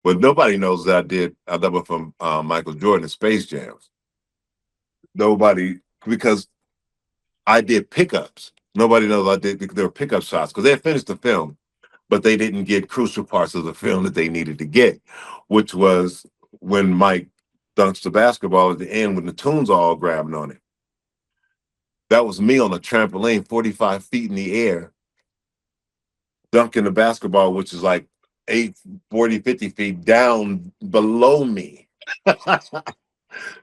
What nobody knows that I doubled from Michael Jordan in Space Jams. Nobody, because I did pickups. Nobody knows I did because there were pickup shots because they had finished the film, but they didn't get crucial parts of the film that they needed to get, which was when Mike dunks the basketball at the end when the tunes are all grabbing on it. That was me on a trampoline, 45 feet in the air, dunking the basketball, which is like 40, 50 feet down below me.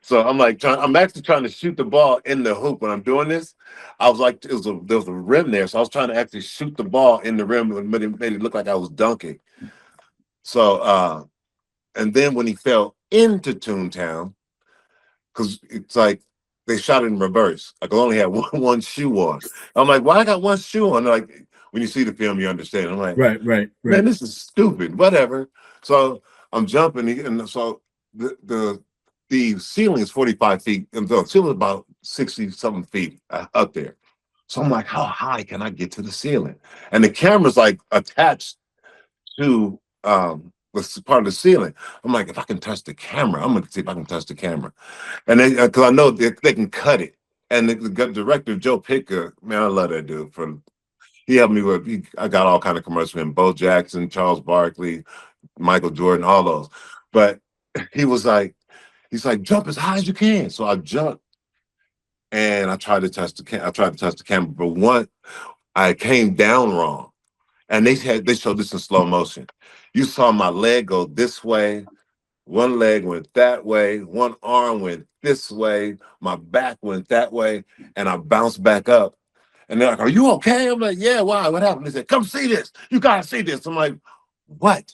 So I'm like, I'm actually trying to shoot the ball in the hoop when I'm doing this. I was like, there was a rim there, so I was trying to actually shoot the ball in the rim, and made it look like I was dunking. So, and then when he fell into Toontown, because it's like they shot it in reverse. I could only have one shoe on. I'm like, why I got one shoe on? They're like, when you see the film, you understand. I'm like, man, this is stupid. Whatever. So I'm jumping, and so the ceiling is 45 feet, and the ceiling is about 60 something feet up there. So I'm like, how high can I get to the ceiling? And the camera's like attached to the part of the ceiling. I'm like, if I can touch the camera, I'm gonna see if I can touch the camera. And they, because I know they can cut it. And the director, Joe Picker, man, I love that dude. He helped me with, I got all kind of commercials with him, Bo Jackson, Charles Barkley, Michael Jordan, all those. But he's like, jump as high as you can. So I jumped and I tried to touch the camera, but I came down wrong. And they showed this in slow motion. You saw my leg go this way, one leg went that way, one arm went this way, my back went that way, and I bounced back up. And they're like, "Are you okay?" I'm like, "Yeah, why? What happened?" They said, "Come see this. You gotta see this." I'm like, "What?"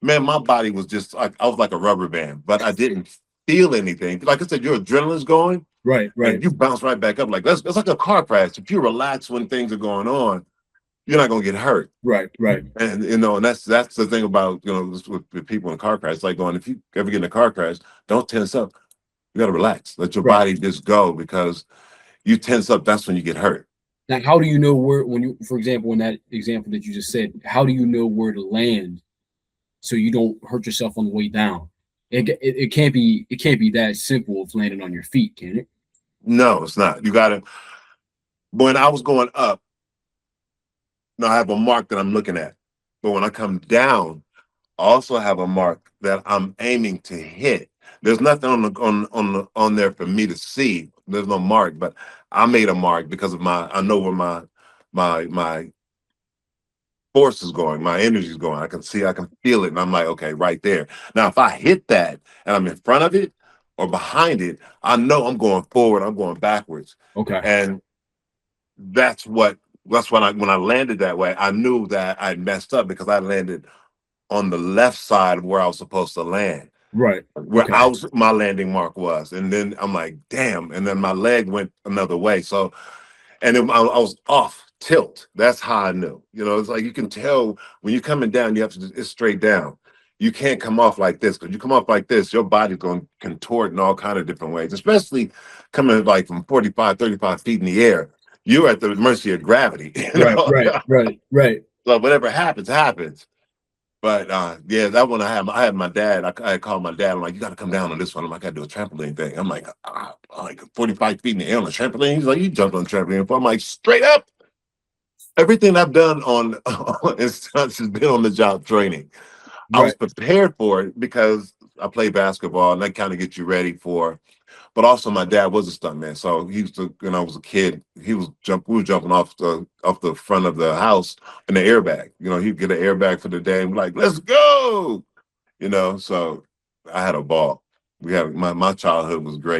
Man, my body was just like, I was like a rubber band, but I didn't feel anything. Like I said, your adrenaline's going, and you bounce right back up. Like that's like a car crash. If you relax when things are going on, you're not gonna get hurt. And and that's the thing about with people in car crash. It's like going, if you ever get in a car crash, don't tense up. You gotta relax. Let your body just go, because you tense up, that's when you get hurt. Now, how do you know where, when you, for example, in that example that you just said, how do you know where to land so you don't hurt yourself on the way down? It can't be that simple of landing on your feet, can it? No, it's not. You gotta. When I was going up, now I have a mark that I'm looking at. But when I come down, I also have a mark that I'm aiming to hit. There's nothing on there for me to see. There's no mark, but I made a mark because of I know where my force is going, my energy is going. I can see, I can feel it, and I'm like, okay, right there. Now, if I hit that and I'm in front of it or behind it, I know I'm going forward, I'm going backwards. Okay. And that's when I landed that way, I knew that I messed up because I landed on the left side of where I was supposed to land. Right. Where my landing mark was. And then I'm like, damn. And then my leg went another way. So, and then I was off tilt. That's how I knew. It's like you can tell when you're coming down, it's straight down. You can't come off like this, because you come off like this, your body's going to contort in all kind of different ways, especially coming like from 45, 35 feet in the air. You're at the mercy of gravity. Right. So whatever happens, happens. But yeah, that one I had my dad. I called my dad. I'm like, you got to come down on this one. I'm like, I got to do a trampoline thing. I'm like 45 feet in the air on a trampoline. He's like, you jumped on a trampoline. I'm like, straight up. Everything I've done on in stunts has been on the job training. I was prepared for it because I played basketball, and that kind of gets you ready for. But also, my dad was a stuntman, so he used to. When I was a kid, we were jumping off the front of the house in the airbag. He'd get an airbag for the day, and we're like, let's go. So I had a ball. We had my childhood was great.